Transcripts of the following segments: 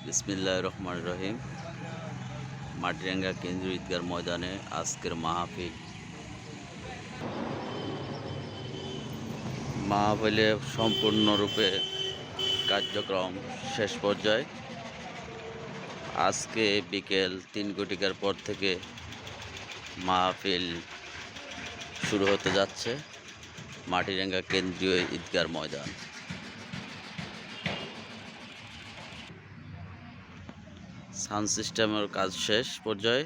বিসমিল্লাহির রহমানির রহিম। মাটিরাঙ্গা কেন্দ্রীয় ঈদগাহ ময়দানে আজকের মাহফিলে সম্পূর্ণরূপে কার্যক্রম শেষ পর্যায়ে। আজকে বিকেল 3 ঘটিকার পর থেকে মাহফিল শুরু হতে যাচ্ছে মাটিরাঙ্গা কেন্দ্রীয় ঈদগাহ ময়দান। সাউন্ড সিস্টেমের কাজ শেষ পর্যায়ে।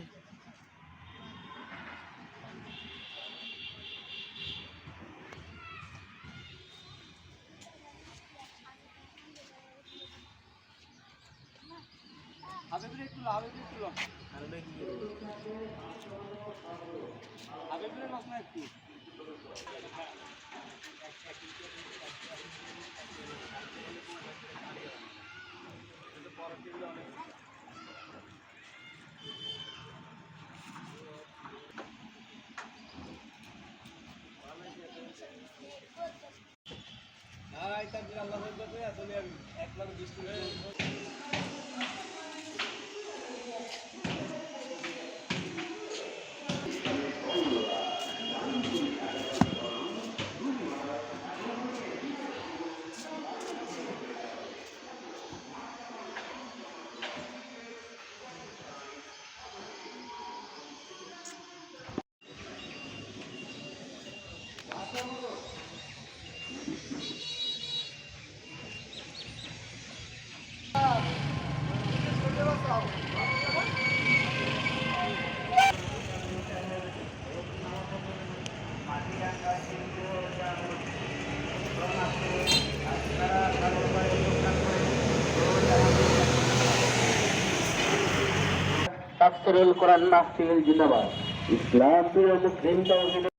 তাফসীরুল কোরআন মাহফিল জিন্দাবাদ। ইসলাম প্রিয় মুসলিম